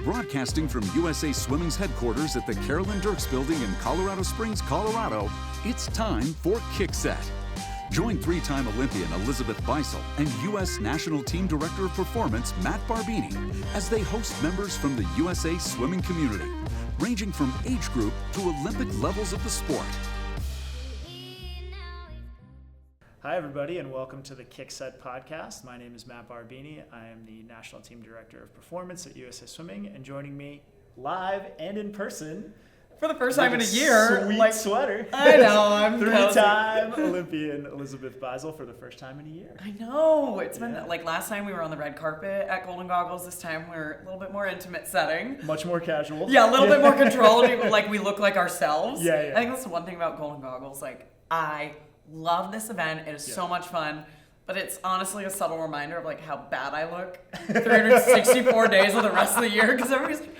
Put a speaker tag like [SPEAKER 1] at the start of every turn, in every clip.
[SPEAKER 1] Broadcasting from USA Swimming's headquarters at the Carolyn Dirks Building in Colorado Springs, Colorado, it's time for Kick Set. Join three-time Olympian Elizabeth Beisel and U.S. National Team Director of Performance Matt Barbini as they host members from the USA Swimming community, ranging from age group to Olympic levels of the sport.
[SPEAKER 2] Hi, everybody, and welcome to the Kick Set podcast. My name is Matt Barbini. I am the National Team Director of Performance at USA Swimming, and joining me live and in person
[SPEAKER 3] for the first time in a year,
[SPEAKER 2] sweet sweater.
[SPEAKER 3] I know, I'm
[SPEAKER 2] three-time Olympian Elizabeth Beisel for the first time in a year.
[SPEAKER 3] I know, it's been like last time we were on the red carpet at Golden Goggles. This time we're a little bit more intimate setting,
[SPEAKER 2] much more casual.
[SPEAKER 3] Yeah, a little bit more controlled. Like we look like ourselves.
[SPEAKER 2] Yeah.
[SPEAKER 3] I think that's the one thing about Golden Goggles. Like I love this event. It is so much fun. But it's honestly a subtle reminder of like how bad I look 364 days of the rest of the year, because everybody's like,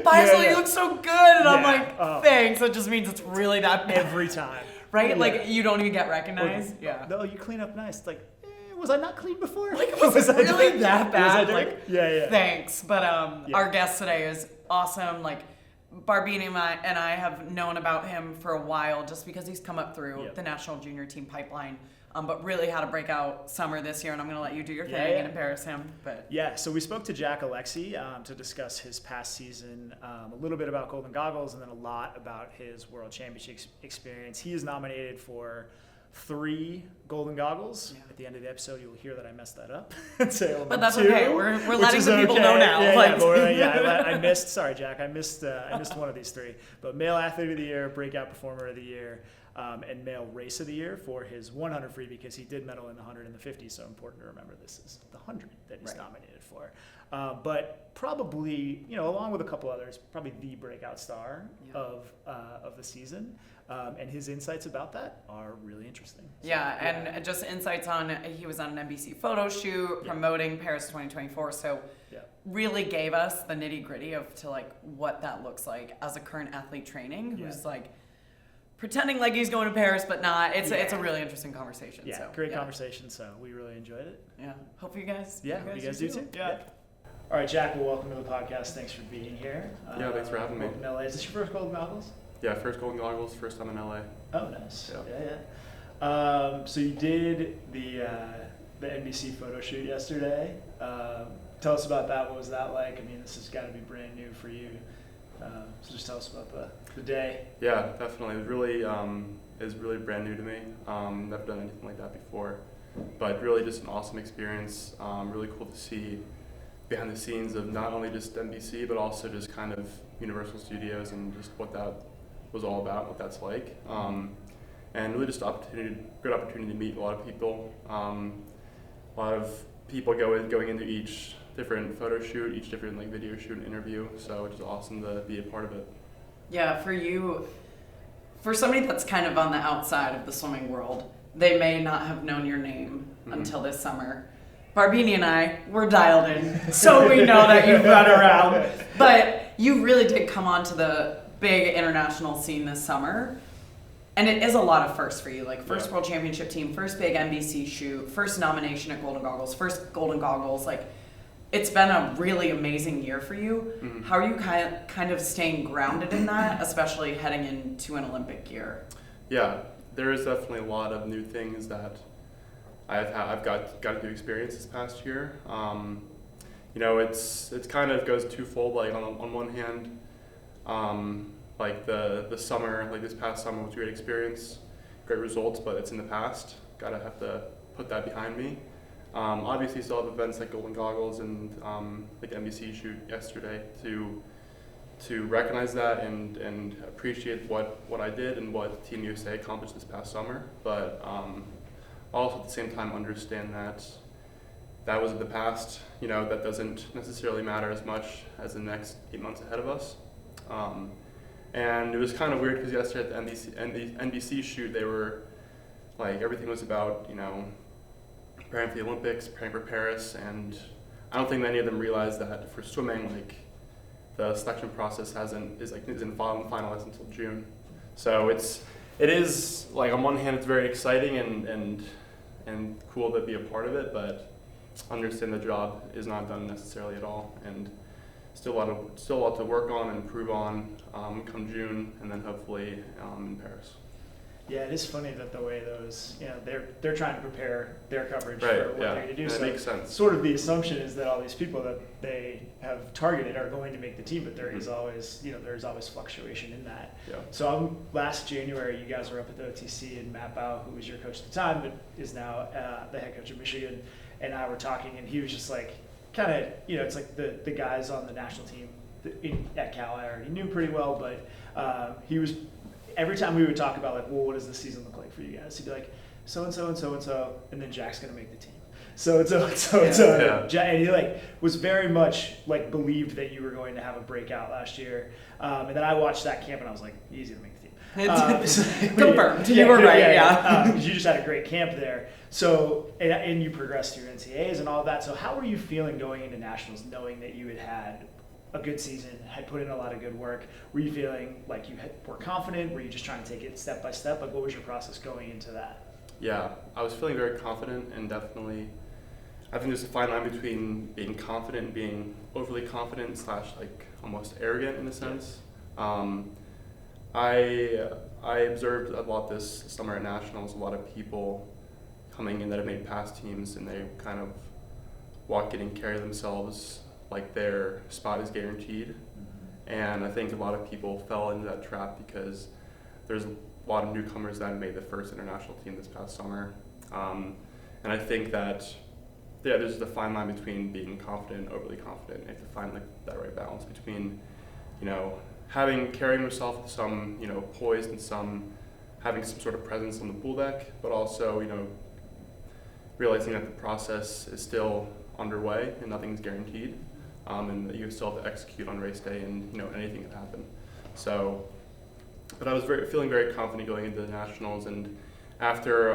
[SPEAKER 3] Beisel, you look so good. And I'm like, thanks. It just means it's really that bad.
[SPEAKER 2] Every time.
[SPEAKER 3] Right? Like you don't even get recognized. Yeah.
[SPEAKER 2] No, you clean up nice. Like, was I not clean before?
[SPEAKER 3] Like, was it really that bad?
[SPEAKER 2] Like,
[SPEAKER 3] thanks. But our guest today is awesome. Like, Barbini and I have known about him for a while just because he's come up through the national junior team pipeline, but really had a breakout summer this year, and I'm going to let you do your thing and embarrass him. But
[SPEAKER 2] so we spoke to Jack Alexy to discuss his past season, a little bit about Golden Goggles, and then a lot about his World Championship experience. He is nominated for 3 Golden Goggles. At the end of the episode, you'll hear that I messed that up.
[SPEAKER 3] But that's 2, okay. We're letting the people know now.
[SPEAKER 2] I missed. Sorry, Jack. I missed one of these 3. But male athlete of the year, breakout performer of the year, and male race of the year for his 100 free, because he did medal in the 100 and the 50. So important to remember this is the 100 that he's nominated for. But probably, along with a couple others, probably the breakout star of the season. And his insights about that are really interesting.
[SPEAKER 3] And just insights on, he was on an NBC photo shoot promoting Paris 2024. So really gave us the nitty gritty of to like what that looks like as a current athlete training who's like pretending like he's going to Paris, but not. It's a really interesting conversation.
[SPEAKER 2] Great conversation. So we really enjoyed it.
[SPEAKER 3] Hope you guys.
[SPEAKER 2] You guys do too. All right, Jack. Well, welcome to the podcast. Thanks for being here.
[SPEAKER 4] Thanks for having me.
[SPEAKER 2] In LA. Is this your first Golden Goggles?
[SPEAKER 4] Yeah, first Golden Goggles, first time in LA.
[SPEAKER 2] Oh, nice. So you did the NBC photo shoot yesterday. Tell us about that. What was that like? I mean, this has got to be brand new for you. So just tell us about the day.
[SPEAKER 4] Yeah, definitely. It was really brand new to me. Never done anything like that before, but really just an awesome experience. Really cool to see behind the scenes of not only just NBC, but also just kind of Universal Studios and just what that was all about, what that's like. And really just good opportunity to meet a lot of people. A lot of people going into each different photo shoot, each different like video shoot and interview. So it's just awesome to be a part of it.
[SPEAKER 3] Yeah, for you, for somebody that's kind of on the outside of the swimming world, they may not have known your name until this summer. Barbini and I, we're dialed in, so we know that you've run around. But you really did come onto the big international scene this summer. And it is a lot of firsts for you, like first World Championship team, first big NBC shoot, first nomination at Golden Goggles, first Golden Goggles. Like, it's been a really amazing year for you. Mm-hmm. How are you kind of staying grounded in that, especially heading into an Olympic year?
[SPEAKER 4] Yeah, there is definitely a lot of new things that I've got to experience this past year. It's kind of goes twofold. Like on one hand, like the summer, like this past summer was a great experience, great results, but it's in the past. Have to put that behind me. Obviously, still have events like Golden Goggles and like NBC shoot yesterday to recognize that and appreciate what I did and what Team USA accomplished this past summer. But also at the same time understand that was in the past. That doesn't necessarily matter as much as the next 8 months ahead of us. And it was kind of weird because yesterday at the NBC shoot, they were like, everything was about, preparing for the Olympics, preparing for Paris, and I don't think many of them realized that for swimming, like, the selection process isn't finalized until June. So it is like, on one hand, it's very exciting and cool to be a part of it, but understand the job is not done necessarily at all. And still a lot to work on and improve on come June, and then hopefully in Paris.
[SPEAKER 2] Yeah, it is funny that the way those, they're trying to prepare their coverage
[SPEAKER 4] Right,
[SPEAKER 2] for what
[SPEAKER 4] yeah.
[SPEAKER 2] they're going to do.
[SPEAKER 4] And it
[SPEAKER 2] So
[SPEAKER 4] makes sense.
[SPEAKER 2] sort of the assumption is that all these people that they have targeted are going to make the team, but there is always, there's always fluctuation in that.
[SPEAKER 4] Yeah.
[SPEAKER 2] So last January, you guys were up at the OTC, and Matt Bao, who was your coach at the time, but is now the head coach of Michigan, and I were talking, and he was just like, kind of, it's like the guys on the national team at Cal I already knew pretty well, but he was. Every time we would talk about like, well, what does the season look like for you guys? He'd be like, so and so and so and so, and then Jack's gonna make the team. So and so and so and so.
[SPEAKER 4] Yeah.
[SPEAKER 2] And he like was very much like believed that you were going to have a breakout last year. And then I watched that camp and I was like, he's gonna make the team.
[SPEAKER 3] Confirmed. You were right. Yeah.
[SPEAKER 2] Because you just had a great camp there. So and you progressed through NCAAs and all of that. So how were you feeling going into nationals, knowing that you had a good season, had put in a lot of good work? Were you feeling like you were confident? Were you just trying to take it step by step? Like, what was your process going into that?
[SPEAKER 4] Yeah, I was feeling very confident, and definitely, I think there's a fine line between being confident and being overly confident / like almost arrogant in a sense. I observed a lot this summer at nationals, a lot of people coming in that have made past teams, and they kind of walk in and carry themselves like their spot is guaranteed. And I think a lot of people fell into that trap because there's a lot of newcomers that made the first international team this past summer. And I think that, there's the fine line between being confident and overly confident. You have to find that right balance between, carrying yourself with some, poise and having some sort of presence on the pool deck, but also, realizing that the process is still underway and nothing's guaranteed. And that you still have to execute on race day, and anything can happen. So, but I was feeling very confident going into the nationals, and after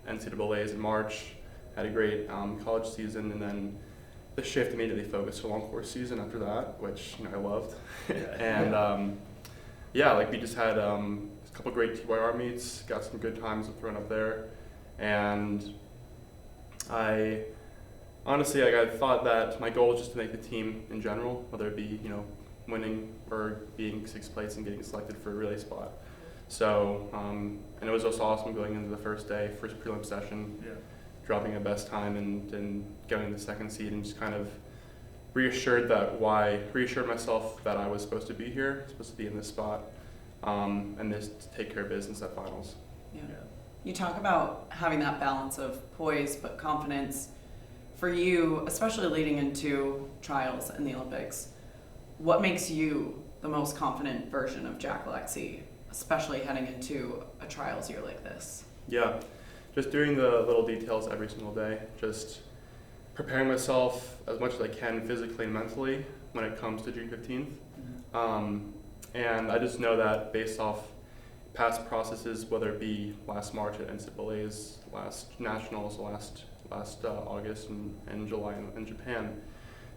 [SPEAKER 4] NCAAs in March, had a great college season, and then the shift immediately focused to long course season after that, which I loved. And we just had a couple great TYR meets, got some good times thrown up there, and honestly, I thought that my goal was just to make the team in general, whether it be, winning or being 6th place and getting selected for a relay spot. So, and it was just awesome going into the first prelim session, dropping a best time and getting the 2nd seed, and just kind of reassured myself that I was supposed to be here, supposed to be in this spot, and just to take care of business at finals.
[SPEAKER 3] Yeah. You talk about having that balance of poise but confidence. For you, especially leading into trials in the Olympics, what makes you the most confident version of Jack Alexy, especially heading into a trials year like this? Yeah,
[SPEAKER 4] just doing the little details every single day, just preparing myself as much as I can physically and mentally when it comes to June 15th. And I just know that based off past processes, whether it be last March at NCAAs, last nationals, last August and July in Japan,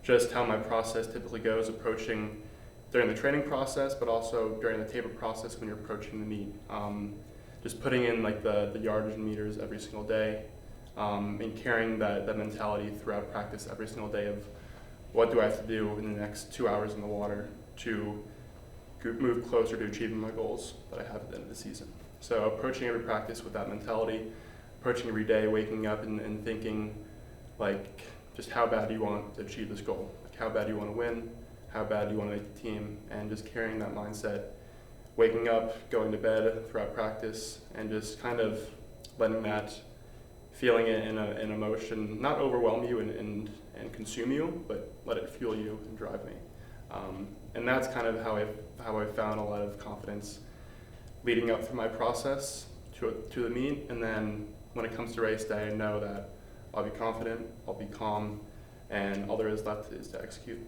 [SPEAKER 4] just how my process typically goes approaching during the training process, but also during the taper process when you're approaching the meet. Just putting in the yardage and meters every single day, and carrying that mentality throughout practice every single day of what do I have to do in the next 2 hours in the water to move closer to achieving my goals that I have at the end of the season. So approaching every practice with that mentality, approaching every day, waking up and thinking just how bad do you want to achieve this goal? How bad do you want to win? How bad do you want to make the team? And just carrying that mindset, waking up, going to bed throughout practice, and just kind of letting that feeling it in an emotion not overwhelm you and consume you, but let it fuel you and drive me. And that's kind of how I found a lot of confidence leading up through my process to the meet. And then when it comes to race day, I know that I'll be confident, I'll be calm, and all there is left is to execute.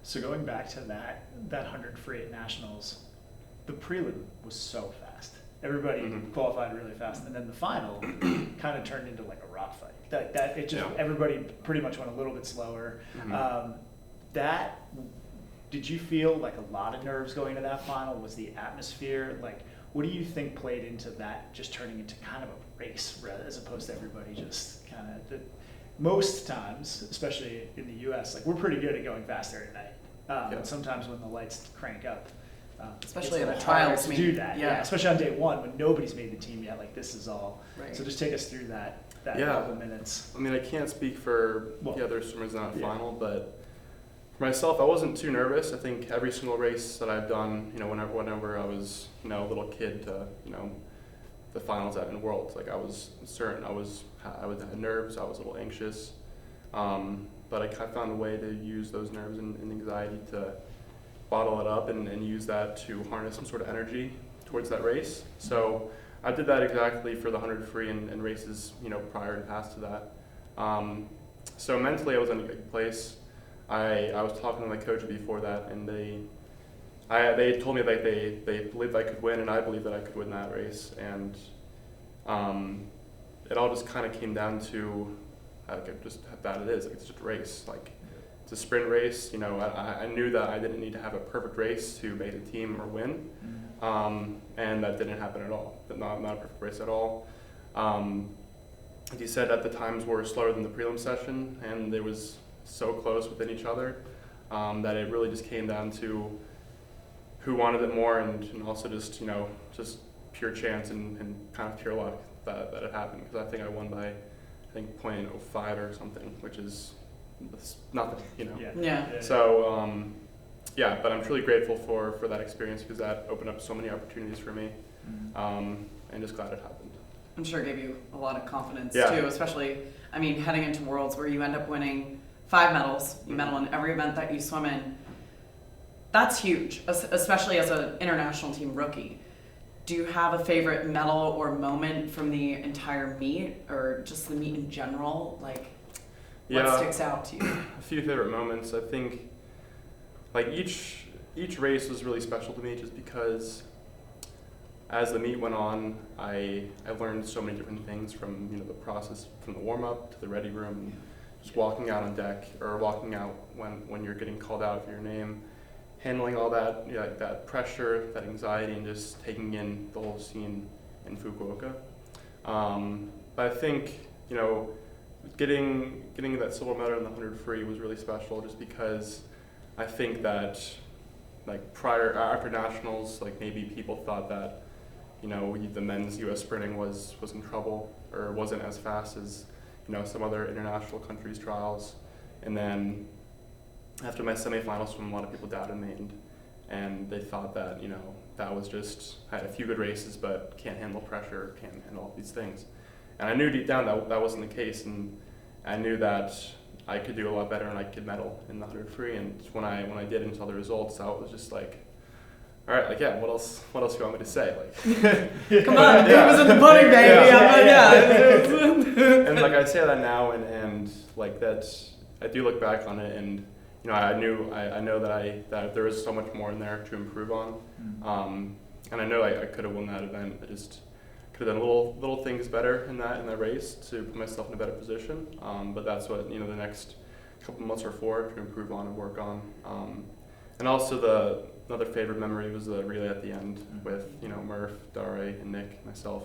[SPEAKER 2] So going back to that 100 free at nationals, the prelim was so fast. Everybody qualified really fast, and then the final kind of turned into like a rock fight. Everybody pretty much went a little bit slower. Did you feel like a lot of nerves going to that final? Was the atmosphere what do you think played into that just turning into kind of a race as opposed to everybody just kind of most times, especially in the U.S., we're pretty good at going fast every night. And sometimes when the lights crank up,
[SPEAKER 3] especially
[SPEAKER 2] it's
[SPEAKER 3] at a
[SPEAKER 2] harder
[SPEAKER 3] trials
[SPEAKER 2] to
[SPEAKER 3] meet.
[SPEAKER 2] do that.
[SPEAKER 3] Yeah.
[SPEAKER 2] Especially on day one when nobody's made the team yet. Like this is all.
[SPEAKER 3] Right.
[SPEAKER 2] So just take us through that
[SPEAKER 4] Yeah.
[SPEAKER 2] couple minutes.
[SPEAKER 4] I mean, I can't speak for
[SPEAKER 2] Well,
[SPEAKER 4] the other swimmers in that
[SPEAKER 2] yeah.
[SPEAKER 4] final, but for myself, I wasn't too nervous. I think every single race that I've done, whenever I was, a little kid to, the finals in Worlds, like I was certain I had nerves. I was a little anxious, but I found a way to use those nerves and anxiety to bottle it up and use that to harness some sort of energy towards that race. So I did that exactly for the 100 free and races, prior and past to that. So mentally, I was in a good place. I was talking to my coach before that, and they told me like they believed I could win, and I believed that I could win that race. And it all just kind of came down to just how bad it is. Like, it's just a race. Like, it's a sprint race. I knew that I didn't need to have a perfect race to make the team or win. And that didn't happen at all. Not a perfect race at all. Like you said, at the times were slower than the prelim session, and they was so close within each other that it really just came down to who wanted it more, and also just pure chance and kind of pure luck that it happened. Because I think I won by 0.05 or something, which is nothing,
[SPEAKER 3] Yeah.
[SPEAKER 4] So. But I'm truly grateful for that experience because that opened up so many opportunities for me, and just glad it happened.
[SPEAKER 3] I'm sure it gave you a lot of confidence
[SPEAKER 4] Yeah.
[SPEAKER 3] too, especially, heading into Worlds where you end up winning 5 medals, you medal in every event that you swim in. That's huge, especially as an international team rookie. Do you have a favorite medal or moment from the entire meet, or just the meet in general? Like, what sticks out to you?
[SPEAKER 4] A few favorite moments. I think like each race was really special to me just because as the meet went on, I learned so many different things from the process, from the warm-up to the ready room, just walking out on deck or walking out when you're getting called out for your name, handling all that that pressure, that anxiety, and just taking in the whole scene in Fukuoka. But I think getting that silver medal in the 100 free was really special just because I think that after nationals, maybe people thought that the men's U.S. sprinting was in trouble or wasn't as fast as some other international countries' trials. And then after my semifinal swim, a lot of people doubted me, and they thought that that was just, I had a few good races but can't handle pressure, can't handle all these things. And I knew deep down that wasn't the case, and I knew that I could do a lot better and I could medal in the 100 free. And when I did and saw the results, I was just like, all right, what else do you want me to say?
[SPEAKER 3] Come on, it was in the pudding, baby.
[SPEAKER 4] And I say that now, and that's, I do look back on it, and I know that there is so much more in there to improve on, and I know I could have won that event. I just could have done little things better in that race to put myself in a better position. But that's what the next couple months are for, to improve on and work on. And also another favorite memory was the relay at the end with Murph, Dare, and Nick, myself.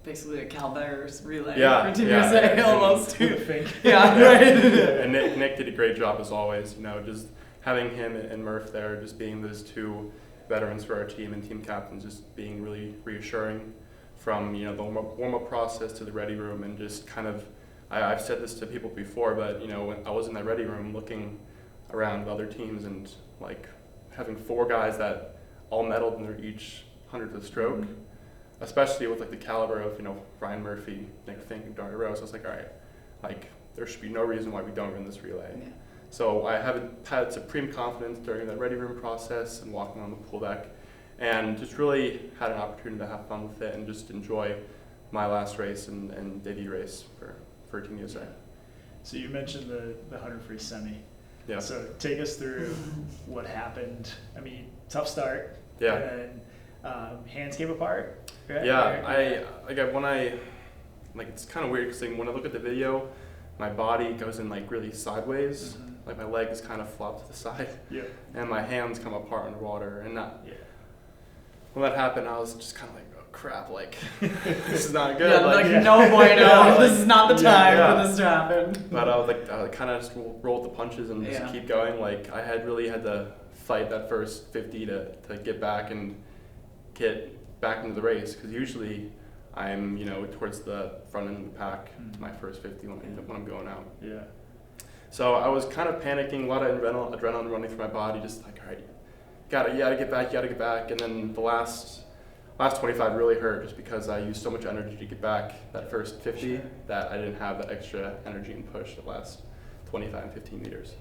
[SPEAKER 3] Basically a Calvaires relay
[SPEAKER 4] for
[SPEAKER 3] Team USA almost.
[SPEAKER 2] Yeah,
[SPEAKER 3] right.
[SPEAKER 4] And Nick did a great job as always. Just having him and Murph there, just being those two veterans for our team and team captains, just being really reassuring from the warm-up process to the ready room, and just kind of, I've said this to people before, but when I was in that ready room looking around with other teams and having 4 guys that all medaled in their each 100th stroke, especially with the caliber of Ryan Murphy, Nick Fink, and Dare Rose, I was like, all right, there should be no reason why we don't win this relay.
[SPEAKER 3] Yeah.
[SPEAKER 4] So I had supreme confidence during that ready room process and walking on the pool deck, and just really had an opportunity to have fun with it and just enjoy my last race and debut race for Team USA.
[SPEAKER 2] So you mentioned the 100 free semi.
[SPEAKER 4] Yeah.
[SPEAKER 2] So take us through what happened. I mean, tough start.
[SPEAKER 4] Yeah.
[SPEAKER 2] And then hands came apart. Right?
[SPEAKER 4] Yeah. It's kind of weird because when I look at the video, my body goes in really sideways. My legs kind of flop to the side.
[SPEAKER 2] Yeah.
[SPEAKER 4] And my hands come apart underwater. And when that happened, I was just kind of like, oh crap, like this is not good.
[SPEAKER 3] Yeah, no bueno.
[SPEAKER 4] Yeah,
[SPEAKER 3] this is not the time
[SPEAKER 4] yeah.
[SPEAKER 3] for this to happen.
[SPEAKER 4] But I was kind of just roll with the punches and just keep going. Like I had to fight that first 50 to get back and get back into the race, because usually I'm towards the front end of the pack my first 50 when I'm going out.
[SPEAKER 2] Yeah.
[SPEAKER 4] So I was kind of panicking, a lot of adrenaline running through my body, just like, all right, you gotta get back. And then the last 25 really hurt, just because I used so much energy to get back that first 50 that I didn't have that extra energy and push the last 25 and 15 meters.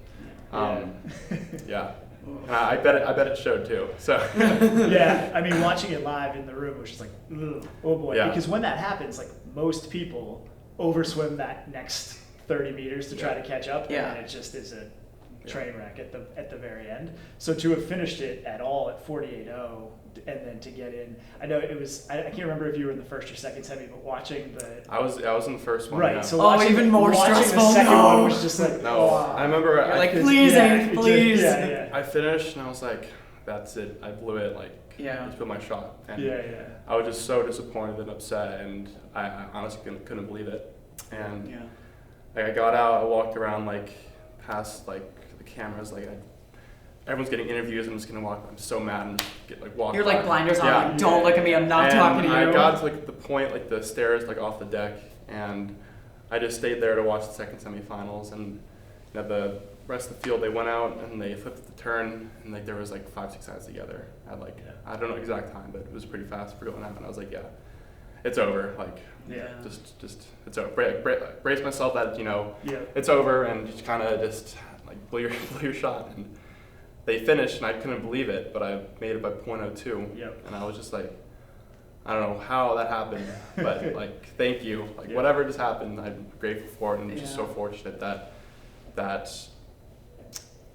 [SPEAKER 4] Yeah. And I bet it showed too. So
[SPEAKER 2] yeah, I mean, watching it live in the room was just like, ugh, oh boy.
[SPEAKER 4] Yeah.
[SPEAKER 2] Because when that happens, like most people overswim that next 30 meters to try to catch up, and then it just is a train wreck at the very end. So to have finished it at all at 48.0 and then to get in, I know it was, I can't remember if you were in the first or second semi, but watching the...
[SPEAKER 4] I was in the first one.
[SPEAKER 2] Right,
[SPEAKER 4] Yeah.
[SPEAKER 2] so
[SPEAKER 3] even more stressful.
[SPEAKER 2] The second one was just like,
[SPEAKER 4] no. I remember
[SPEAKER 3] please.
[SPEAKER 4] I finished and I was like, that's it. I blew it. Like, I just blew my shot. And I was just so disappointed and upset, and I honestly couldn't believe it. And like I got out, I walked around like past like the cameras, like everyone's getting interviews. I'm just gonna walk. I'm so mad and walk.
[SPEAKER 3] You're
[SPEAKER 4] by.
[SPEAKER 3] like blinders on. Like, don't look at me. I'm not talking to you.
[SPEAKER 4] I got to like the point, like the stairs, like off the deck, and I just stayed there to watch the second semifinals. And the rest of the field, they went out and they flipped the turn, and like there was like 5-6 guys together at like I don't know exact time, but it was pretty fast for going out. And I was like, it's over. Like just it's over. Brace myself that it's over, and just kind of just like blow your shot. And they finished, and I couldn't believe it, but I made it by .02.
[SPEAKER 2] Yep.
[SPEAKER 4] And I was just like, I don't know how that happened, but like, thank you. Like whatever just happened, I'm grateful for it, and just so fortunate that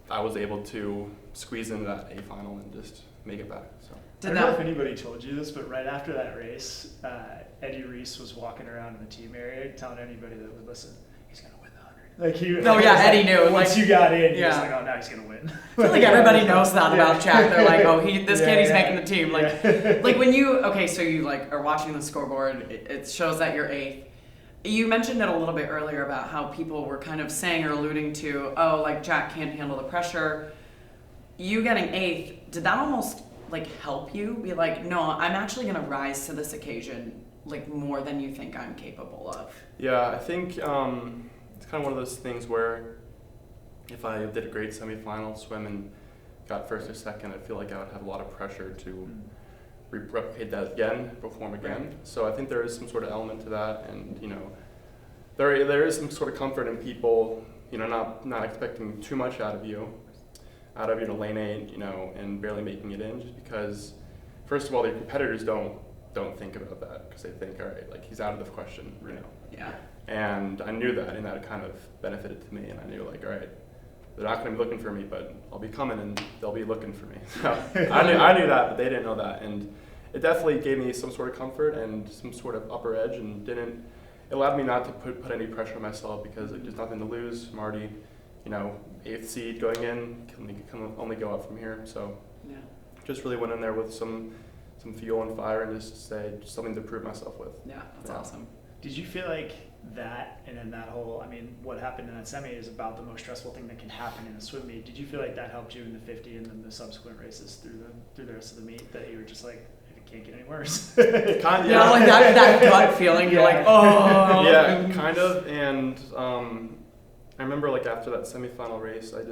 [SPEAKER 4] I was able to squeeze into that A final and just make it back. So.
[SPEAKER 2] I don't know if anybody told you this, but right after that race, Eddie Reese was walking around in the team area telling anybody that would listen, he's going to win the 100. Like
[SPEAKER 3] Eddie knew.
[SPEAKER 2] Once you got in, he was like, oh, now he's going to win.
[SPEAKER 3] I feel like everybody knows that about Jack. They're like, oh, this kid, he's making the team. Like when you, so you like are watching the scoreboard, it shows that you're 8th. You mentioned it a little bit earlier about how people were kind of saying or alluding to, oh, like Jack can't handle the pressure. You getting 8th, did that almost like help you be like, no, I'm actually going to rise to this occasion like more than you think I'm capable of?
[SPEAKER 4] Yeah, I think it's kind of one of those things where if I did a great semifinal swim and got first or second, I feel like I would have a lot of pressure to replicate that again, perform again. Right. So I think there is some sort of element to that, and there is some sort of comfort in people, not expecting too much out of lane 8, and barely making it in, just because, first of all, the competitors don't think about that, because they think, all right, like he's out of the question,
[SPEAKER 3] Yeah.
[SPEAKER 4] And I knew that, and that kind of benefited to me, and I knew like, all right, they're not going to be looking for me, but I'll be coming, and they'll be looking for me. So I knew that, but they didn't know that, and it definitely gave me some sort of comfort and some sort of upper edge, and it allowed me not to put any pressure on myself, because there's nothing to lose. I'm already 8th seed going in, can only go up from here. So just really went in there with some fuel and fire, and just something to prove myself with.
[SPEAKER 3] Yeah, that's awesome.
[SPEAKER 2] Did you feel like that, and then that whole, what happened in that semi is about the most stressful thing that can happen in a swim meet. Did you feel like that helped you in the 50 and then the subsequent races through the rest of the meet, that you were just like, it can't get any worse?
[SPEAKER 3] Like that gut feeling, you're like, oh.
[SPEAKER 4] Yeah, kind of, and I remember like after that semifinal race, I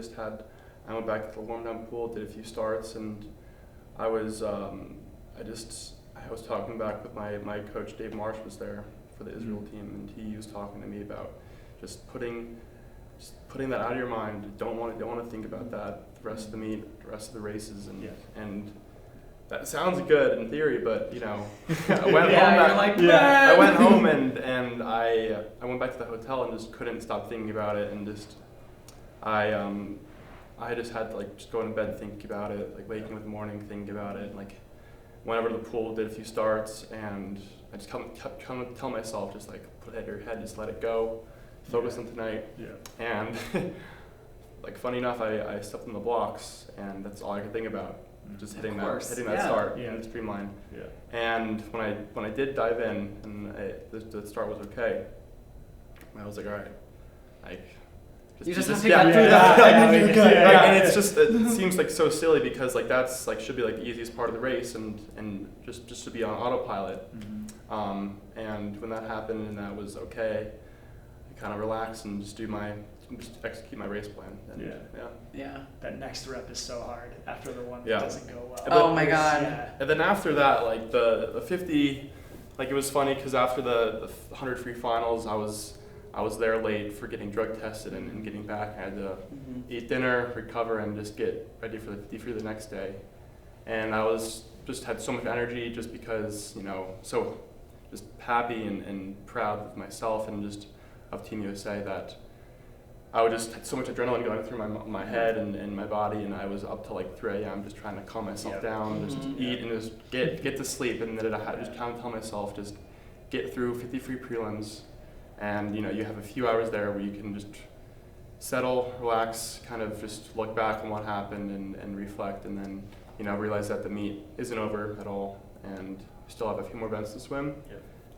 [SPEAKER 4] went back to the warm down pool, did a few starts, and I was talking back with my coach, Dave Marsh was there for the Israel team, and he was talking to me about just putting that out of your mind. Don't want to think about that the rest of the meet, the rest of the races, and that sounds good in theory, but I went home and I went back to the hotel and just couldn't stop thinking about it, and just I just had to like just go to bed thinking about it, like waking up in the morning thinking about it, and like went over to the pool, did a few starts, and I just kept tell myself, just like put it in your head, just let it go, focus on tonight. And like funny enough, I stepped in the blocks, and that's all I could think about. just hitting
[SPEAKER 3] course,
[SPEAKER 4] that
[SPEAKER 3] yeah.
[SPEAKER 4] start
[SPEAKER 2] Yeah.
[SPEAKER 4] in the streamline.
[SPEAKER 2] Yeah.
[SPEAKER 4] And when I did dive in and the start was okay, I was like, all right, like
[SPEAKER 3] You just have to
[SPEAKER 4] yeah,
[SPEAKER 3] get through
[SPEAKER 4] yeah,
[SPEAKER 3] that,
[SPEAKER 4] yeah,
[SPEAKER 3] and then you're good.
[SPEAKER 4] Like, and it's just it seems like so silly because like that's like should be like the easiest part of the race and just to be on autopilot. And when that happened and that was okay, I kind of relaxed and just execute my race plan. And,
[SPEAKER 3] Yeah.
[SPEAKER 2] That next rep is so hard after the one that
[SPEAKER 4] Yeah.
[SPEAKER 2] doesn't go well.
[SPEAKER 3] Oh my God.
[SPEAKER 2] Yeah.
[SPEAKER 4] And then after that, like the 50, like it was funny because after the 100 free finals, I was there late for getting drug tested and getting back. I had to eat dinner, recover, and just get ready for the 50 free the next day. And I was just had so much energy just because, so just happy and proud of myself and just of Team USA that I would just had so much adrenaline going through my head and my body, and I was up till like 3 a.m. just trying to calm myself down, just eat and just get to sleep, and then I had just kind of tell myself just get through 50 free prelims, and you have a few hours there where you can just settle, relax, kind of just look back on what happened and reflect, and then realize that the meet isn't over at all, and you still have a few more events to swim,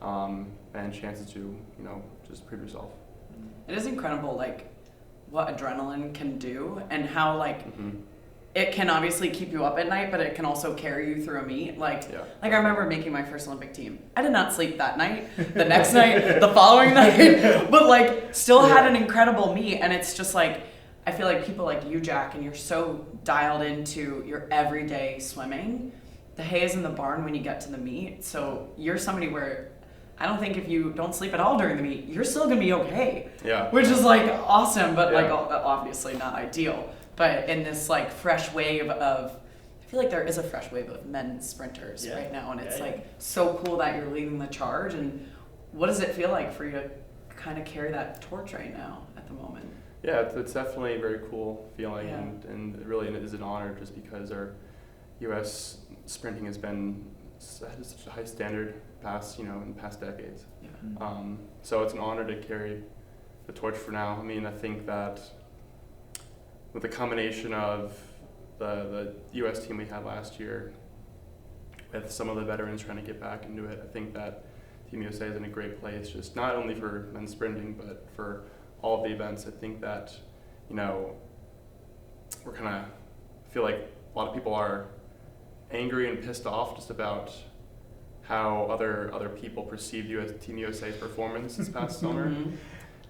[SPEAKER 4] and chances to just prove yourself.
[SPEAKER 3] It is incredible, like, what adrenaline can do and how, like, it can obviously keep you up at night, but it can also carry you through a meet. Like I remember making my first Olympic team. I did not sleep that night, the next night, the following night, but, like, still had an incredible meet. And it's just, like, I feel like people like you, Jack, and you're so dialed into your everyday swimming. The hay is in the barn when you get to the meet. So you're somebody where I don't think if you don't sleep at all during the meet, you're still gonna be okay.
[SPEAKER 4] Yeah.
[SPEAKER 3] Which is like awesome, but like obviously not ideal. But in this like fresh wave of, I feel like there is a fresh wave of men sprinters right now, and it's like so cool that you're leading the charge. And what does it feel like for you to kind of carry that torch right now at the moment?
[SPEAKER 4] Yeah, it's definitely a very cool feeling, and it really is an honor just because our U.S. sprinting has been such a high standard in past decades. So it's an honor to carry the torch for now. I mean, I think that with the combination of the U.S. team we had last year, with some of the veterans trying to get back into it, I think that Team USA is in a great place, just not only for men's sprinting, but for all of the events. I think that, we're kind of feel like a lot of people are angry and pissed off just about how other people perceived Team USA's performance this past summer.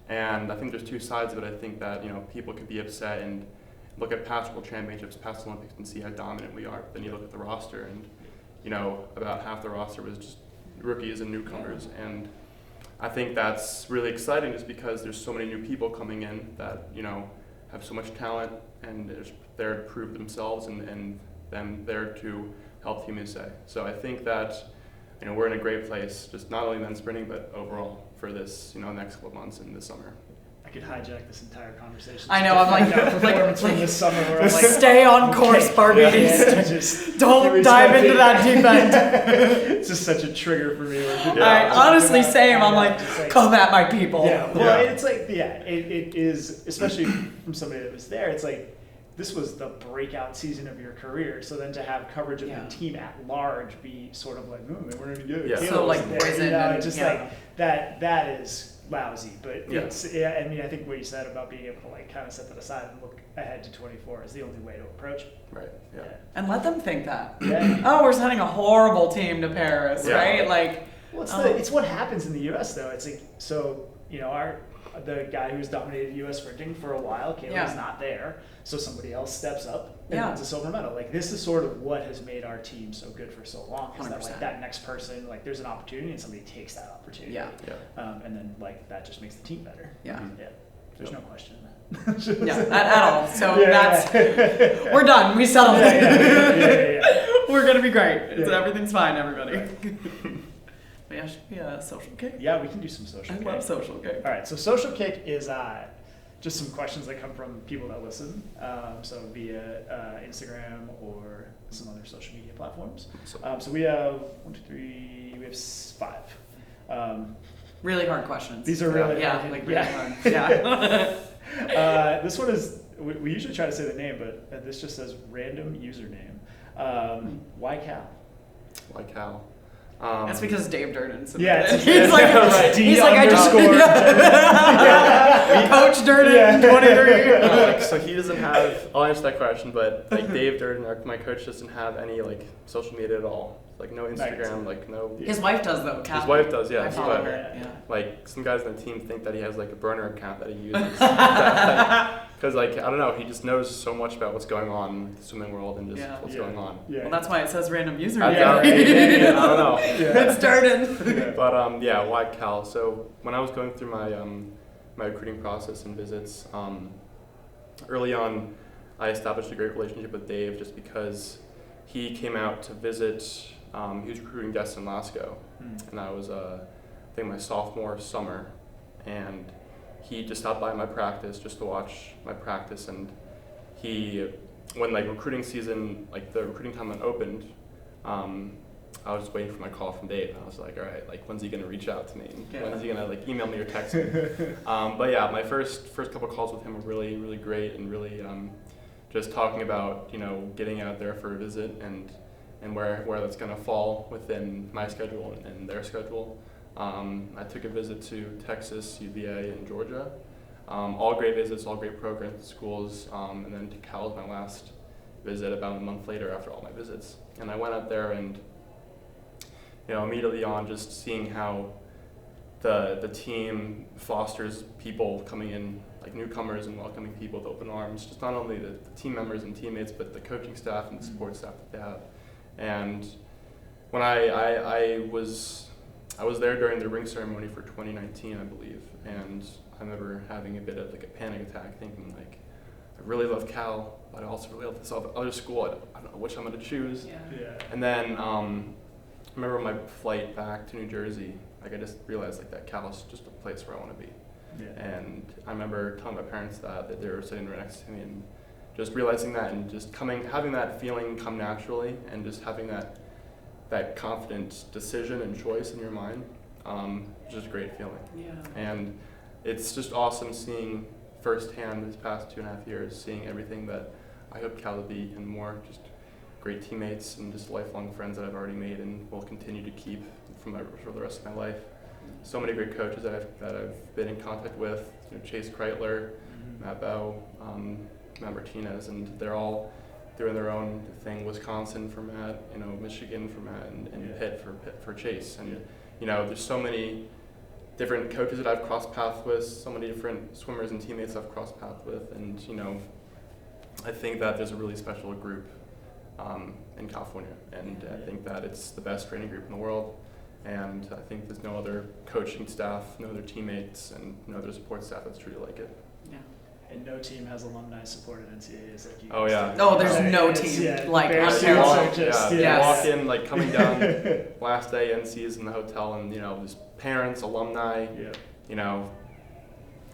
[SPEAKER 4] And I think there's two sides of it. I think that, people could be upset and look at past World Championships, past Olympics, and see how dominant we are. But then you look at the roster and, about half the roster was just rookies and newcomers. And I think that's really exciting just because there's so many new people coming in that, have so much talent and they're there to prove themselves and them there to help Team USA. So I think that, we're in a great place, just not only men's sprinting, but overall for this, next couple of months in this summer.
[SPEAKER 2] I could hijack this entire conversation.
[SPEAKER 3] I know, I'm like,
[SPEAKER 2] performance from this summer where I'm like,
[SPEAKER 3] stay on course, Barbini. Don't dive into that deep end.
[SPEAKER 2] It's just such a trigger for me.
[SPEAKER 3] I honestly same. I'm like, come at my people.
[SPEAKER 2] Yeah, well, it's like, it is, especially from somebody that was there, it's like, this was the breakout season of your career. So then to have coverage of the team at large be sort of like, they weren't any good.
[SPEAKER 3] So like poison.
[SPEAKER 2] Like that is lousy. But it's, I mean, I think what you said about being able to like kind of set that aside and look ahead to 24 is the only way to approach it.
[SPEAKER 4] Right. Yeah.
[SPEAKER 3] And let them think that. We're sending a horrible team to Paris, right? Like,
[SPEAKER 2] well, it's what happens in the U.S. though. It's like, so the guy who's dominated U.S. sprinting for a while, Kayla's not there, so somebody else steps up and wins a silver medal. Like, this is sort of what has made our team so good for so long. Is that like that next person, like, there's an opportunity and somebody takes that opportunity. And then like that just makes the team better. There's no question in that.
[SPEAKER 3] at all. So that's we're done. We settled it. We're gonna be great. Everything's fine, everybody. Yeah, should be a social kick.
[SPEAKER 2] Yeah, we can do some social kick.
[SPEAKER 3] I love social kick.
[SPEAKER 2] All right, so social kick is just some questions that come from people that listen, so via Instagram or some other social media platforms. So we have 5.
[SPEAKER 3] Really hard questions.
[SPEAKER 2] These are really hard.
[SPEAKER 3] Hard.
[SPEAKER 2] This one is, we usually try to say the name, but this just says random username. Why Cal?
[SPEAKER 4] Why Cal?
[SPEAKER 3] That's because Dave Durden submitted
[SPEAKER 2] Yeah,
[SPEAKER 3] it. He's like, I just Coach Durden, 23.
[SPEAKER 4] So he doesn't have. I'll answer that question, but like Dave Durden, my coach, doesn't have any like social media at all. Like no Instagram, like no.
[SPEAKER 3] His wife does though.
[SPEAKER 4] His wife does, yeah.
[SPEAKER 3] I follow
[SPEAKER 4] But
[SPEAKER 3] her. Yeah.
[SPEAKER 4] like some guys on the team think that he has like a burner account that he uses. Because like I don't know, he just knows so much about what's going on in the swimming world and just what's going on.
[SPEAKER 2] Yeah.
[SPEAKER 3] Well, that's why it says random user.
[SPEAKER 4] I don't know.
[SPEAKER 3] It's Durden.
[SPEAKER 4] But yeah, why Cal? So when I was going through my my recruiting process and visits, early on, I established a great relationship with Dave just because he came out to visit. He was recruiting Destin Lasco, and I was I think my sophomore summer, and he just stopped by my practice just to watch my practice, and he, when like recruiting season, like the recruiting time opened, I was just waiting for my call from Dave, and I was like, all right, like when's he gonna reach out to me? When's he gonna like email me or text me? But yeah, my first couple calls with him were really, really great, and really just talking about, you know, getting out there for a visit and where that's gonna fall within my schedule and their schedule. I took a visit to Texas, UVA, and Georgia. All great visits, all great programs, schools, and then to Cal was my last visit about a month later after all my visits. And I went out there and, you know, immediately on just seeing how the team fosters people coming in, like newcomers, and welcoming people with open arms, just not only the team members and teammates, but the coaching staff and the support staff that they have. And when I was there during the ring ceremony for 2019, I believe, and I remember having a bit of like a panic attack, thinking like, I really love Cal, but I also really love this other school. I don't know which I'm going to choose. And then I remember my flight back to New Jersey, like I just realized like that Cal is just a place where I want to be. And I remember telling my parents that they were sitting right next to me, and just realizing that, and just having that feeling come naturally, and just having that confident decision and choice in your mind, just a great feeling. And it's just awesome seeing firsthand these past 2.5 years, seeing everything that I hope Cal will be and more, just great teammates and just lifelong friends that I've already made and will continue to keep for the rest of my life. So many great coaches that I've been in contact with, you know, Chase Kreitler, Matt Bow, Matt Martinez, and they're all doing their own thing. Wisconsin for Matt, you know, Michigan for Matt, and Pitt for Chase. And you know, there's so many different coaches that I've crossed paths with, so many different swimmers and teammates I've crossed paths with, and you know, I think that there's a really special group in California, and I think that it's the best training group in the world. And I think there's no other coaching staff, no other teammates, and no other support staff that's truly like it.
[SPEAKER 2] And no team has alumni supported NCAAs like you.
[SPEAKER 4] Oh yeah.
[SPEAKER 3] No, there's no team like
[SPEAKER 2] Bear
[SPEAKER 3] on
[SPEAKER 2] suits
[SPEAKER 3] Carolina.
[SPEAKER 2] are just,
[SPEAKER 4] You walk in like coming down last day NC's in the hotel, and you know there's parents, alumni. You know,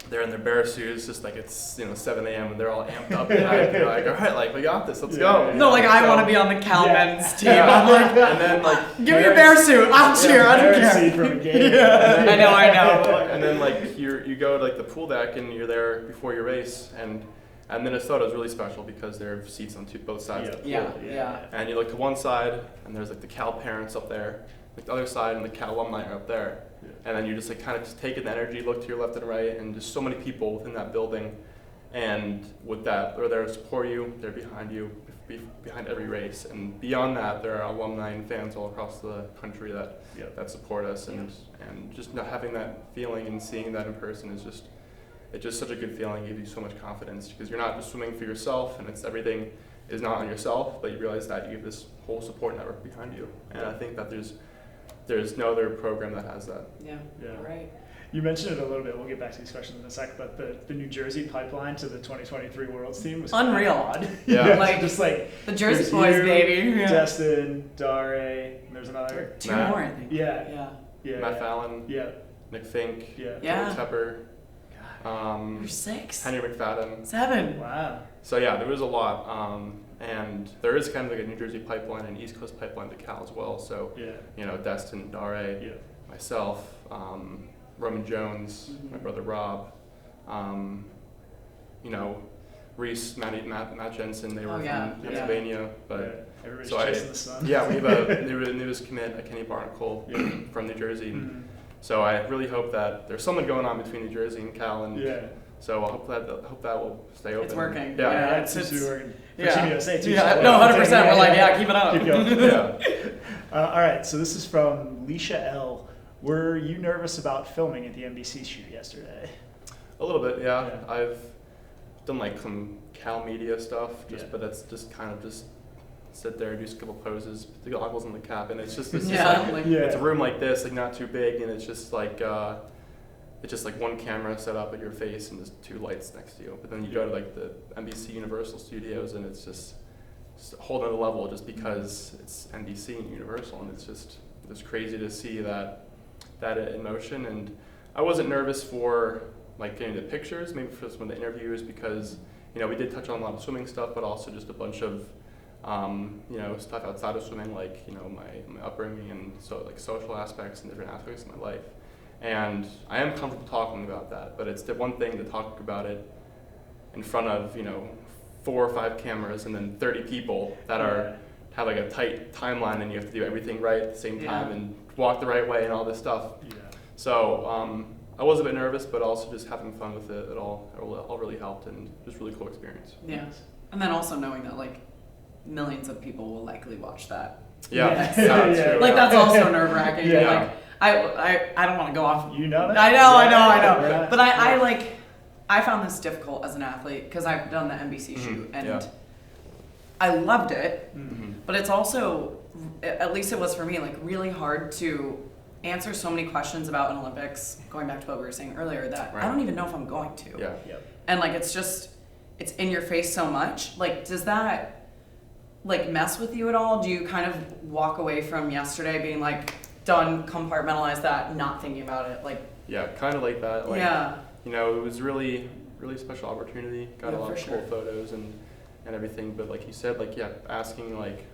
[SPEAKER 4] they're in their bear suits, just like it's 7 a.m. and they're all amped up. And they're like, all right, like we got this, let's go.
[SPEAKER 3] No, like I want to be on the Cal men's team. I'm like,
[SPEAKER 4] and then like
[SPEAKER 3] give me a bear suit, I'll cheer. I don't care.
[SPEAKER 2] From a game.
[SPEAKER 3] I know.
[SPEAKER 4] And then like you go to like the pool deck and you're there before your race, and Minnesota is really special because there are seats on both sides of the pool.
[SPEAKER 3] Yeah.
[SPEAKER 4] And you look to one side and there's like the Cal parents up there, like the other side and the Cal alumni are up there. And then you just like kind of just take in the energy, look to your left and right, and just so many people within that building, and with that, they're there to support you, they're behind you, behind every race, and beyond that, there are alumni and fans all across the country that support us, and just not having that feeling and seeing that in person is just such a good feeling. It gives you so much confidence because you're not just swimming for yourself, and it's everything is not on yourself, but you realize that you have this whole support network behind you, and I think that there's no other program that has that.
[SPEAKER 3] Yeah. Right.
[SPEAKER 2] You mentioned it a little bit. We'll get back to these questions in a sec. But the New Jersey pipeline to the 2023 Worlds team was
[SPEAKER 3] unreal.
[SPEAKER 2] Odd.
[SPEAKER 4] Yeah.
[SPEAKER 3] Like
[SPEAKER 2] just like
[SPEAKER 3] the Jersey boys, baby.
[SPEAKER 2] Destin, Dare. And there's another.
[SPEAKER 3] Two more, I think.
[SPEAKER 2] Yeah.
[SPEAKER 4] Matt Fallon.
[SPEAKER 2] Yeah.
[SPEAKER 4] Nick Fink.
[SPEAKER 3] Yeah.
[SPEAKER 4] Tepper.
[SPEAKER 3] You're 6.
[SPEAKER 4] Henry McFadden.
[SPEAKER 3] 7.
[SPEAKER 2] Wow.
[SPEAKER 4] So yeah, there was a lot, and there is kind of like a New Jersey pipeline and East Coast pipeline to Cal as well. So you know, Destin, Dare, myself, Roman Jones, my brother Rob, you know, Reese, Matt Jensen, they were
[SPEAKER 3] Oh, yeah,
[SPEAKER 4] from Pennsylvania.
[SPEAKER 2] Yeah,
[SPEAKER 4] But
[SPEAKER 2] everybody's
[SPEAKER 4] so
[SPEAKER 2] chasing the sun.
[SPEAKER 4] we have a newest commit, Kenny Barnacle from New Jersey.
[SPEAKER 2] Mhm.
[SPEAKER 4] So I really hope that there's something going on between New Jersey and Cal, and so I hope that will stay open.
[SPEAKER 3] It's working.
[SPEAKER 4] Yeah.
[SPEAKER 2] It seems to be working. For
[SPEAKER 3] Yeah.
[SPEAKER 2] Team USA too.
[SPEAKER 3] Yeah,
[SPEAKER 2] so
[SPEAKER 3] no, 100%.
[SPEAKER 2] yeah,
[SPEAKER 3] We're like,
[SPEAKER 2] yeah.
[SPEAKER 3] keep it up.
[SPEAKER 2] Keep going.
[SPEAKER 4] Yeah.
[SPEAKER 2] All right, so this is from Leisha L. Were you nervous about filming at the NBC shoot yesterday?
[SPEAKER 4] A little bit, yeah.
[SPEAKER 2] Yeah.
[SPEAKER 4] I've done like some Cal media stuff,
[SPEAKER 2] Yeah.
[SPEAKER 4] but that's just kind of just sit there, do a couple poses, put the goggles and the cap, and it's just
[SPEAKER 3] Yeah, like-
[SPEAKER 2] Yeah.
[SPEAKER 4] it's a room like this, like not too big, and it's just like one camera set up at your face and just two lights next to you. But then you go to like the NBC Universal Studios, and it's just a whole other level, just because it's NBC and Universal, and it's crazy to see that in motion. And I wasn't nervous for like getting the pictures, maybe for some of the interviews, because we did touch on a lot of swimming stuff, but also just a bunch of stuff outside of swimming, like my upbringing and so like social aspects and different aspects of my life. And I am comfortable talking about that, but it's the one thing to talk about it in front of 4 or 5 cameras and then 30 people that have like a tight timeline, and you have to do everything right at the same time and walk the right way and all this stuff.
[SPEAKER 2] Yeah.
[SPEAKER 4] So I was a bit nervous, but also just having fun with it. It all really helped, and just a really cool experience.
[SPEAKER 3] Yeah. And then also knowing that like millions of people will likely watch that.
[SPEAKER 4] Yeah,
[SPEAKER 2] Yeah.
[SPEAKER 4] that's
[SPEAKER 2] Yeah.
[SPEAKER 4] true.
[SPEAKER 3] Like that's also nerve wracking.
[SPEAKER 2] Yeah.
[SPEAKER 3] Like I don't want to go off.
[SPEAKER 2] You know that?
[SPEAKER 3] I know.
[SPEAKER 2] Yeah.
[SPEAKER 3] But I found this difficult as an athlete because I've done the NBC shoot and I loved it.
[SPEAKER 2] Mhm.
[SPEAKER 3] But it's also, at least it was for me, like really hard to answer so many questions about an Olympics, going back to what we were saying earlier, that I don't even know if I'm going to.
[SPEAKER 4] Yeah.
[SPEAKER 2] Yep.
[SPEAKER 3] And like it's in your face so much. Like does that like mess with you at all? Do you kind of walk away from yesterday being like done, compartmentalize that, not thinking about it? Like
[SPEAKER 4] Yeah, kind of like that. Like,
[SPEAKER 3] yeah.
[SPEAKER 4] It was really special opportunity. Got a lot of
[SPEAKER 3] for
[SPEAKER 4] cool
[SPEAKER 3] sure.
[SPEAKER 4] photos and everything. But like you said, like asking like,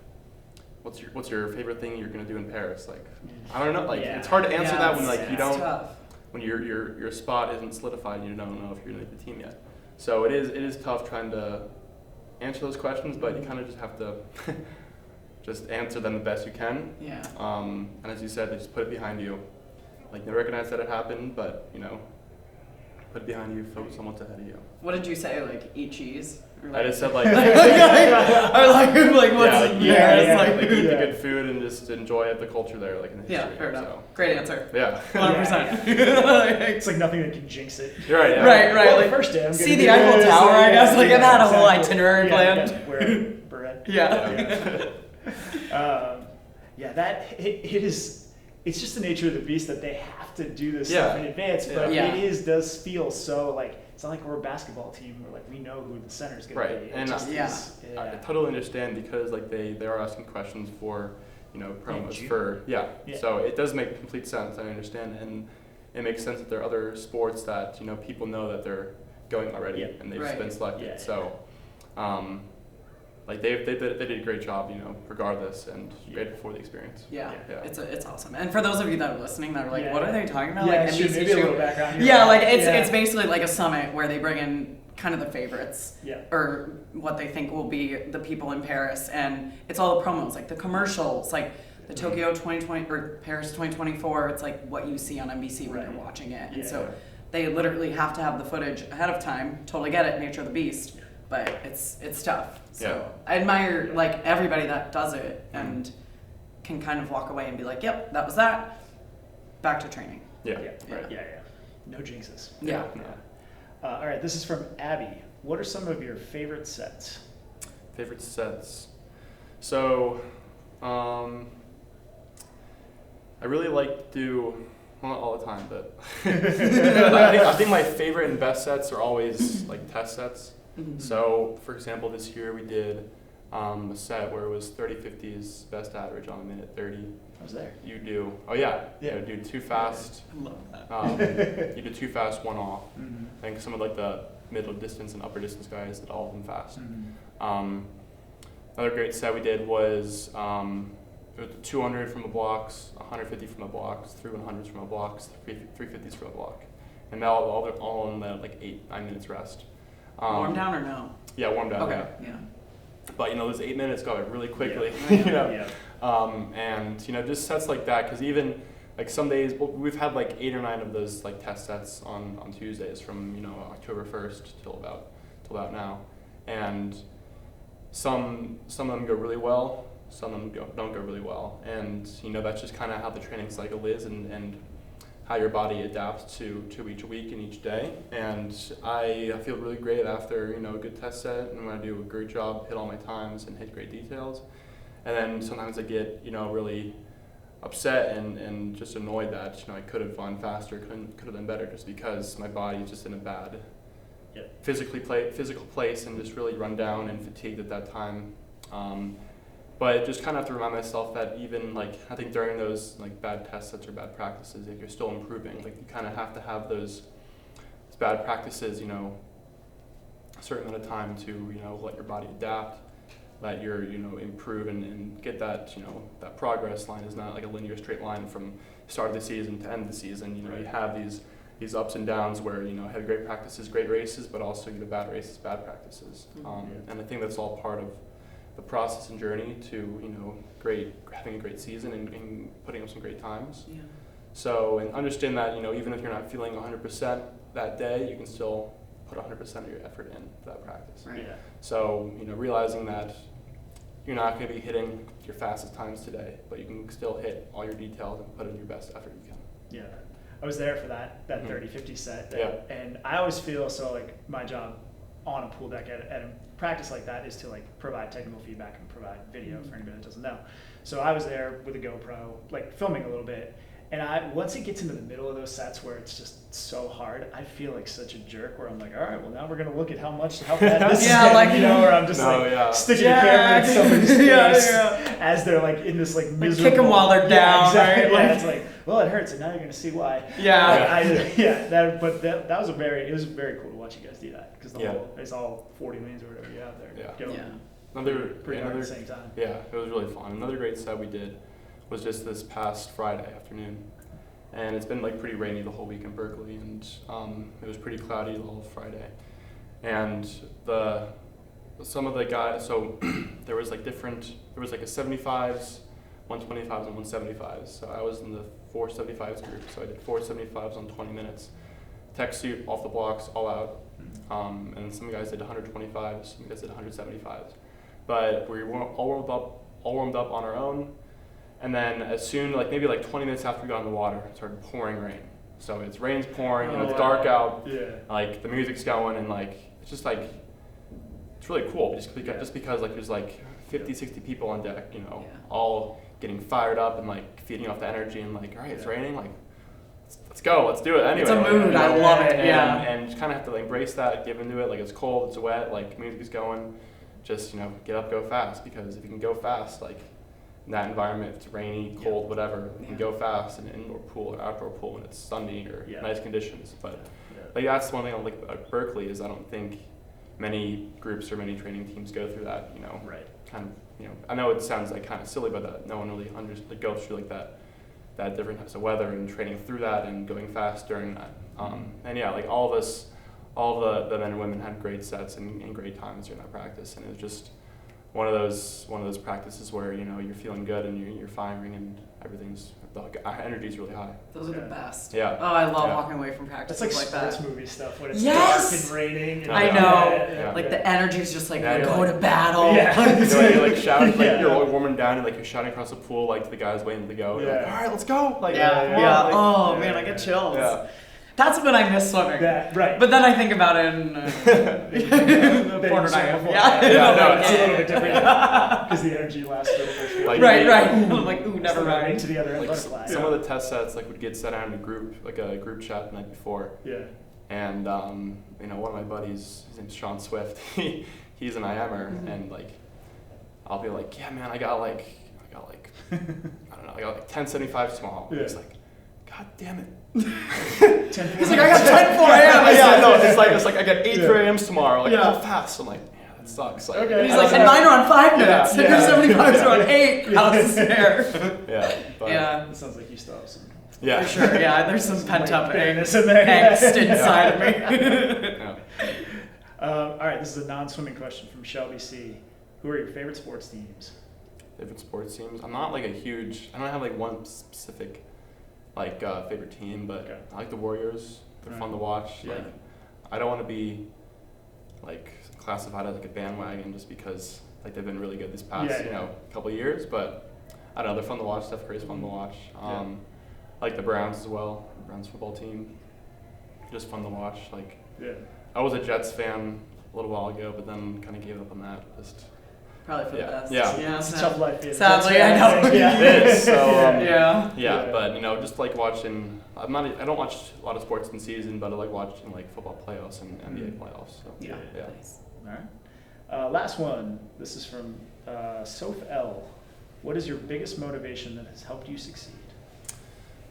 [SPEAKER 4] what's your favorite thing you're gonna do in Paris? Like, I don't know. Like it's hard to answer that when like you
[SPEAKER 3] it's
[SPEAKER 4] don't
[SPEAKER 3] tough.
[SPEAKER 4] when your spot isn't solidified and you don't know if you're gonna make the team yet. So it is tough trying to answer those questions, but you kind of just have to just answer them the best you can.
[SPEAKER 3] Yeah.
[SPEAKER 4] And as you said, just put it behind you. Like, never recognize that it happened, but put it behind you, focus on what's ahead of you.
[SPEAKER 3] What did you say? Like eat cheese? Or
[SPEAKER 4] I just said like,
[SPEAKER 3] or like what's in Paris? Like
[SPEAKER 4] like eat the good food and just enjoy the culture there, like in the history.
[SPEAKER 3] yeah, fair enough.
[SPEAKER 4] So,
[SPEAKER 3] Great answer.
[SPEAKER 4] yeah.
[SPEAKER 3] 100%.
[SPEAKER 2] It's like nothing that can jinx it.
[SPEAKER 4] You're right. Yeah.
[SPEAKER 3] Right.
[SPEAKER 2] Well,
[SPEAKER 3] like,
[SPEAKER 2] the first day I'm
[SPEAKER 3] see
[SPEAKER 2] gonna
[SPEAKER 3] the
[SPEAKER 2] do
[SPEAKER 3] Eiffel
[SPEAKER 2] this,
[SPEAKER 3] Tower, I guess. Like, it had a whole
[SPEAKER 2] exactly.
[SPEAKER 3] itinerary planned.
[SPEAKER 2] Yeah, wear a beret.
[SPEAKER 3] Yeah.
[SPEAKER 2] It is. It's just the nature of the beast that they have to do this
[SPEAKER 4] Yeah.
[SPEAKER 2] stuff in advance, but
[SPEAKER 3] Yeah.
[SPEAKER 2] does feel so like it's not like we're a basketball team where like we know who the center's gonna
[SPEAKER 4] Right.
[SPEAKER 2] be. It
[SPEAKER 4] And
[SPEAKER 2] just
[SPEAKER 3] Yeah.
[SPEAKER 2] is,
[SPEAKER 4] I totally understand, because like they are asking questions for promos for
[SPEAKER 2] Yeah.
[SPEAKER 4] So it does make complete sense. I understand, and it makes sense that there are other sports that people know that they're going already,
[SPEAKER 2] Yeah.
[SPEAKER 4] and they've
[SPEAKER 3] Right.
[SPEAKER 4] been selected.
[SPEAKER 2] Yeah.
[SPEAKER 4] So like they did a great job, regardless, and right before the experience.
[SPEAKER 3] Yeah,
[SPEAKER 4] Yeah.
[SPEAKER 3] it's awesome. And for those of you that are listening, that are like,
[SPEAKER 2] Yeah.
[SPEAKER 3] what are they talking about?
[SPEAKER 2] Yeah,
[SPEAKER 3] Like
[SPEAKER 2] sure,
[SPEAKER 3] NBC
[SPEAKER 2] maybe a
[SPEAKER 3] shoot?
[SPEAKER 2] little background here.
[SPEAKER 3] Yeah, like it's
[SPEAKER 2] Yeah.
[SPEAKER 3] it's basically like a summit where they bring in kind of the favorites.
[SPEAKER 2] Yeah.
[SPEAKER 3] Or what they think will be the people in Paris, and it's all the promos, like the commercials, like the Tokyo 2020 or Paris 2024. It's like what you see on NBC when
[SPEAKER 2] Right.
[SPEAKER 3] you're watching it, and
[SPEAKER 2] Yeah.
[SPEAKER 3] so they literally have to have the footage ahead of time. Totally get it, nature of the beast, but it's tough. So
[SPEAKER 4] Yeah.
[SPEAKER 3] I admire like everybody that does it and can kind of walk away and be like, yep, that was that. Back to training.
[SPEAKER 4] Yeah.
[SPEAKER 2] Yeah. No jinxes.
[SPEAKER 3] Yeah.
[SPEAKER 2] All right, this is from Abby. What are some of your favorite sets?
[SPEAKER 4] Favorite sets. So, I really like to do, well, not all the time, but I think my favorite and best sets are always like test sets.
[SPEAKER 3] Mhm.
[SPEAKER 4] So, for example, this year we did a set where it was 30-50s best average on a minute 30.
[SPEAKER 2] I was there.
[SPEAKER 4] You do, oh yeah,
[SPEAKER 2] Yeah.
[SPEAKER 4] you do too fast.
[SPEAKER 3] I love that.
[SPEAKER 4] You do too fast, one off.
[SPEAKER 2] Mm-hmm.
[SPEAKER 4] I think some of like the middle distance and upper distance guys did all of them fast.
[SPEAKER 2] Mm-hmm.
[SPEAKER 4] Another great set we did was 200 from the blocks, 150 from the blocks, 3 100s from the blocks, 350s from the block, and all in the like 8-9 minutes rest.
[SPEAKER 3] Warm down or no?
[SPEAKER 4] Yeah, warm down.
[SPEAKER 3] Okay.
[SPEAKER 4] Yeah. But those 8 minutes go by really quickly.
[SPEAKER 2] Yeah.
[SPEAKER 4] And just sets like that, because even like some days we've had like 8 or 9 of those like test sets on Tuesdays from October 1st till about now, and some of them go really well, some of them don't go really well, and that's just kind of how the training cycle is, and how your body adapts to each week and each day. And I feel really great after a good test set, and when I do a great job, hit all my times and hit great details. And then sometimes I get really upset and just annoyed that I could have gone faster, could have done better, just because my body is just in a bad physical place and just really run down and fatigued at that time. But just kind of have to remind myself that even I think during those bad test sets or bad practices, you're still improving. You kind of have to have those bad practices, a certain amount of time to let your body adapt, let your improve and get that that progress line is not like a linear straight line from start of the season to end of the season. You have these ups and downs where have great practices, great races, but also bad races, bad practices. And I think that's all part of the process and journey to having a great season and putting up some great times.
[SPEAKER 3] Yeah.
[SPEAKER 4] So, and understand that even if you're not feeling 100% that day, you can still put 100% of your effort in for that practice.
[SPEAKER 3] Right.
[SPEAKER 2] Yeah.
[SPEAKER 4] So realizing that you're not going to be hitting your fastest times today, but you can still hit all your details and put in your best effort you can.
[SPEAKER 2] Yeah. I was there for that 30-50 set. And I always feel my job on a pool deck at a practice like that is to provide technical feedback and provide video for anybody that doesn't know. So I was there with a GoPro, filming a little bit. And once it gets into the middle of those sets where it's just so hard, I feel like such a jerk where I'm like, all right, well now we're gonna look at how bad this is getting, where I'm just sticking the camera in somebody's face as they're in this miserable.
[SPEAKER 3] Kick them while they're down.
[SPEAKER 2] Exactly.
[SPEAKER 3] Right?
[SPEAKER 2] It's well, it hurts, and now you're gonna see why.
[SPEAKER 3] Yeah.
[SPEAKER 2] That was it was very cool to watch you guys do that, because it's all 40 lanes or whatever you have there. Going pretty hard at the same time.
[SPEAKER 4] Yeah, it was really fun. Another great set we did was just this past Friday afternoon, and it's been pretty rainy the whole week in Berkeley, and it was pretty cloudy the whole Friday. And some of the guys, so there was a 75s, 125s, and 175s. So I was in the 475s group, so I did 475s on 20 minutes, tech suit, off the blocks, all out. And some guys did 125s, some guys did 175s. But we were all warmed up on our own. And then as soon, maybe 20 minutes after we got in the water, it started pouring rain. So rain's pouring, it's dark out, the music's going, and it's just it's really cool just because there's 50, 60 people on deck, all getting fired up and feeding off the energy and all right, it's raining, let's go, let's do it anyway.
[SPEAKER 3] It's a mood, I love it,
[SPEAKER 4] And you kind of have to embrace that, give into it, it's cold, it's wet, music's going, just get up, go fast, because if you can go fast, in that environment, if it's rainy, cold, whatever, you can go fast in an indoor pool or outdoor pool when it's sunny or nice conditions. But that's one thing I like about Berkeley is I don't think many groups or many training teams go through that. Kind of, I know it sounds kind of silly, but that no one really goes through that different types of weather and training through that and going fast during that. And all the men and women had great sets and great times during that practice, and it was just one of those practices where you're feeling good and you're firing and everything's our energy's really high.
[SPEAKER 3] Those are the best.
[SPEAKER 4] Yeah.
[SPEAKER 3] Oh, I love walking away from practice
[SPEAKER 2] like
[SPEAKER 3] that.
[SPEAKER 2] Sports movie stuff when it's dark and raining. And
[SPEAKER 3] I know. The energy's just go to battle.
[SPEAKER 4] You're shouting, you're warming down and you're shouting across the pool to the guys waiting to go. You're all right, let's go.
[SPEAKER 3] Man, I get chills. Yeah. That's when I miss swimming.
[SPEAKER 2] Right.
[SPEAKER 3] But then I think about it in the Porter Night.
[SPEAKER 2] It's a little bit different because the energy lasts for the first year.
[SPEAKER 3] Right. I'm ooh, never mind.
[SPEAKER 2] To the other end butterfly.
[SPEAKER 4] Some of the test sets would get set out in a group, a group chat the night before.
[SPEAKER 2] Yeah.
[SPEAKER 4] And one of my buddies, his name's Sean Swift. He's an IMer, and I'll be yeah, man, I got I got 1075s tomorrow. Yeah. He's God damn it.
[SPEAKER 3] He's I got 10 4 a.m.
[SPEAKER 4] Yeah, no, it's I got 8 3 a.m.s tomorrow. How fast? I'm that sucks.
[SPEAKER 2] Okay.
[SPEAKER 3] He's and mine are on 5 minutes. Your 75s are on 8. How's there?
[SPEAKER 2] It sounds like you still have some.
[SPEAKER 4] Yeah.
[SPEAKER 3] For sure. Yeah, there's some pent up angst inside of me.
[SPEAKER 2] All right, this is a non-swimming question from Shelby C. Who are your favorite sports teams?
[SPEAKER 4] Favorite sports teams? I'm not like a huge. I don't have like one specific like favorite team, but
[SPEAKER 2] Okay.
[SPEAKER 4] I like the Warriors. They're
[SPEAKER 2] Right.
[SPEAKER 4] fun to watch.
[SPEAKER 2] Yeah.
[SPEAKER 4] Like, I don't want to be like classified as like a bandwagon just because like they've been really good this past couple of years, but I don't know. They're fun to watch. Steph Curry's fun to watch. I like the Browns as well. The Browns football team, just fun to watch. Like I was a Jets fan a little while ago, but then kind of gave up on that. Just
[SPEAKER 3] Probably for the best.
[SPEAKER 4] Yeah.
[SPEAKER 2] It's a tough life. being a
[SPEAKER 3] Sadly,
[SPEAKER 2] Jets fan,
[SPEAKER 3] I know.
[SPEAKER 2] think. Yeah.
[SPEAKER 4] It is. So
[SPEAKER 3] Yeah.
[SPEAKER 4] but just like watching. I don't watch a lot of sports in season, but I like watching like football playoffs and NBA playoffs. So
[SPEAKER 2] Yeah.
[SPEAKER 3] Nice.
[SPEAKER 2] All right. Last one. This is from Soph L. What is your biggest motivation that has helped you succeed?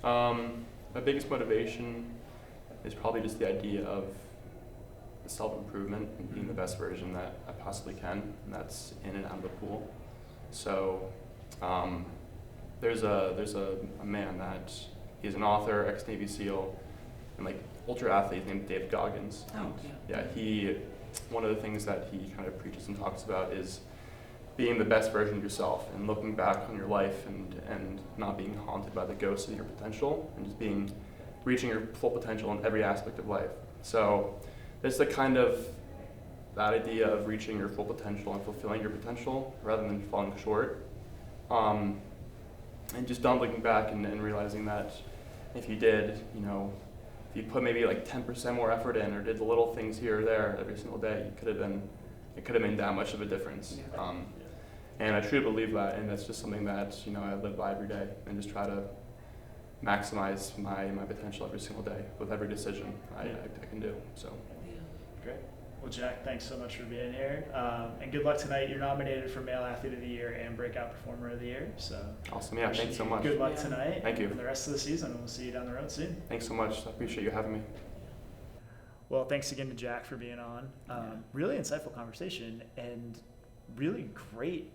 [SPEAKER 4] My biggest motivation is probably just the idea of self-improvement and being the best version that I possibly can, and that's in and out of the pool. So there's a man that he's an author, ex-Navy SEAL, and like ultra athlete named David Goggins.
[SPEAKER 3] Oh,
[SPEAKER 4] Yeah, one of the things that he kind of preaches and talks about is being the best version of yourself and looking back on your life and not being haunted by the ghosts of your potential and just reaching your full potential in every aspect of life. So there's the kind of that idea of reaching your full potential and fulfilling your potential rather than falling short. And just looking back and realizing that if you did, if you put maybe like 10% more effort in or did the little things here or there every single day, it could have made that much of a difference. And I truly believe that, and that's just something that I live by every day and just try to maximize my potential every single day with every decision I can do. So.
[SPEAKER 2] Great. Well, Jack, thanks so much for being here. And good luck tonight. You're nominated for Male Athlete of the Year and Breakout Performer of the Year. So
[SPEAKER 4] Awesome. Yeah, thanks so much.
[SPEAKER 2] Good luck tonight.
[SPEAKER 4] Thank you.
[SPEAKER 2] And the rest of the season. We'll see you down the road soon.
[SPEAKER 4] Thanks so much. I appreciate you having me.
[SPEAKER 2] Well, thanks again to Jack for being on. Really insightful conversation and really great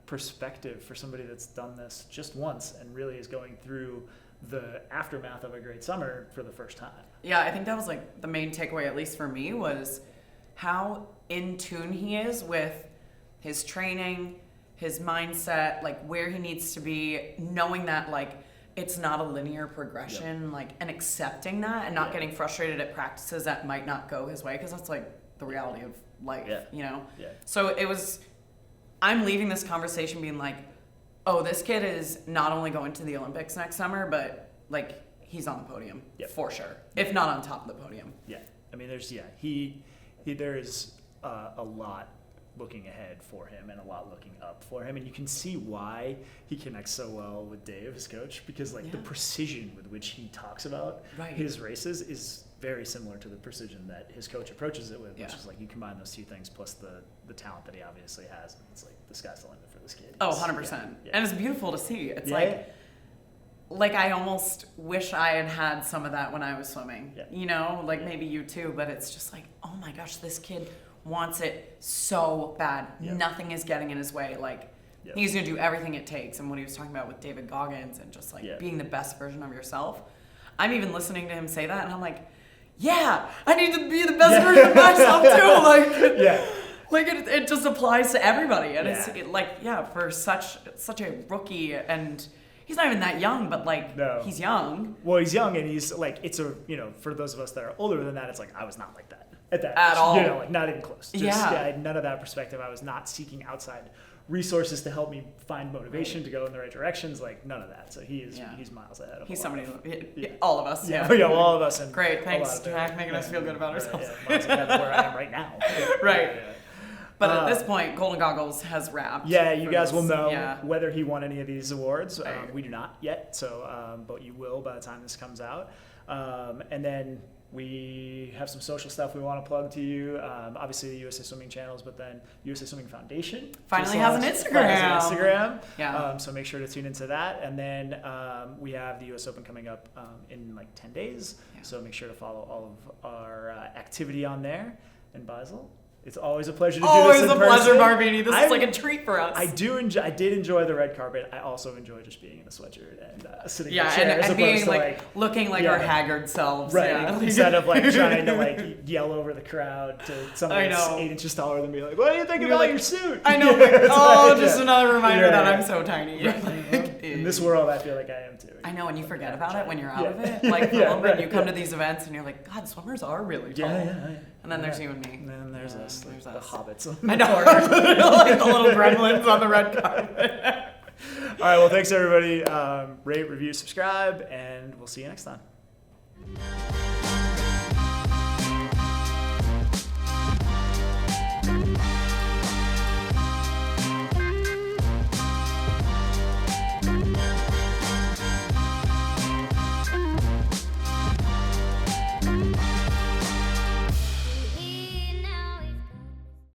[SPEAKER 2] perspective for somebody that's done this just once and really is going through the aftermath of a great summer for the first time.
[SPEAKER 3] Yeah, I think that was like the main takeaway, at least for me, was how in tune he is with his training, his mindset, like where he needs to be, knowing that like it's not a linear progression, like, and accepting that and not getting frustrated at practices that might not go his way, because that's like the reality of life, So I'm leaving this conversation being like, oh, this kid is not only going to the Olympics next summer, but like he's on the podium for sure, if not on top of the podium.
[SPEAKER 2] Yeah, I mean, there's there is a lot looking ahead for him and a lot looking up for him, and you can see why he connects so well with Dave, his coach, because the precision with which he talks about his races is very similar to the precision that his coach approaches it with, which is like you combine those two things plus the talent that he obviously has, and it's like the sky's the limit for this kid.
[SPEAKER 3] 100%. And it's beautiful to see. It's like I almost wish I had some of that when I was swimming. Maybe you too, but it's just like, oh my gosh, this kid wants it so bad. Nothing is getting in his way. He's gonna do everything it takes. And what he was talking about with David Goggins and just being the best version of yourself. I'm even listening to him say that and I'm like, yeah, I need to be the best version of myself too. It just applies to everybody. And it's for such a rookie, and he's not even that young, but he's young.
[SPEAKER 2] Well, he's young, and he's for those of us that are older than that, it's like I was not like that at that
[SPEAKER 3] at
[SPEAKER 2] age.
[SPEAKER 3] all.
[SPEAKER 2] Not even close. I had none of that perspective. I was not seeking outside resources to help me find motivation to go in the right directions. None of that. So he's miles ahead of
[SPEAKER 3] he's
[SPEAKER 2] a lot
[SPEAKER 3] somebody. All of us.
[SPEAKER 2] All of us. And
[SPEAKER 3] great, thanks, Jack, making us feel good about ourselves.
[SPEAKER 2] Miles ahead of where I am right now.
[SPEAKER 3] Right. But at this point, Golden Goggles has wrapped.
[SPEAKER 2] Yeah, you guys will know whether he won any of these awards. We do not yet, but you will by the time this comes out. And then we have some social stuff we want to plug to you. Obviously, the USA Swimming channels, but then USA Swimming Foundation
[SPEAKER 3] finally has an Instagram.
[SPEAKER 2] So make sure to tune into that. And then we have the US Open coming up in 10 days. So make sure to follow all of our activity on there. And Beisel, It's always a pleasure to do
[SPEAKER 3] Always
[SPEAKER 2] this
[SPEAKER 3] a
[SPEAKER 2] in
[SPEAKER 3] pleasure,
[SPEAKER 2] person.
[SPEAKER 3] Barbini. This is like a treat for us.
[SPEAKER 2] I did enjoy the red carpet. I also enjoy just being in a sweatshirt and sitting in
[SPEAKER 3] Yeah,
[SPEAKER 2] a chair as
[SPEAKER 3] and
[SPEAKER 2] opposed
[SPEAKER 3] being
[SPEAKER 2] to
[SPEAKER 3] like looking like our haggard selves.
[SPEAKER 2] right,
[SPEAKER 3] Yeah.
[SPEAKER 2] instead of like trying to like yell over the crowd to someone
[SPEAKER 3] I
[SPEAKER 2] that's
[SPEAKER 3] know.
[SPEAKER 2] 8 inches taller than me, like, what do you think
[SPEAKER 3] You're
[SPEAKER 2] about
[SPEAKER 3] like,
[SPEAKER 2] your suit?
[SPEAKER 3] I know.
[SPEAKER 2] It's like,
[SPEAKER 3] Just another reminder
[SPEAKER 2] Yeah,
[SPEAKER 3] that
[SPEAKER 2] yeah.
[SPEAKER 3] I'm so tiny.
[SPEAKER 2] In this world, I feel like I am too.
[SPEAKER 3] I know, and you forget about it when you're out
[SPEAKER 2] Yeah.
[SPEAKER 3] of it. Like, for
[SPEAKER 2] Yeah,
[SPEAKER 3] a little bit,
[SPEAKER 2] right,
[SPEAKER 3] you come
[SPEAKER 2] yeah.
[SPEAKER 3] to these events and you're like, God, swimmers are really tall.
[SPEAKER 2] Yeah.
[SPEAKER 3] And then there's you and me.
[SPEAKER 2] And then there's
[SPEAKER 3] Yeah,
[SPEAKER 2] us,
[SPEAKER 3] there's
[SPEAKER 2] like the
[SPEAKER 3] us.
[SPEAKER 2] hobbits.
[SPEAKER 3] I know, like the little gremlins on the red carpet.
[SPEAKER 2] All right, well, thanks everybody. Rate, review, subscribe, and we'll see you next time.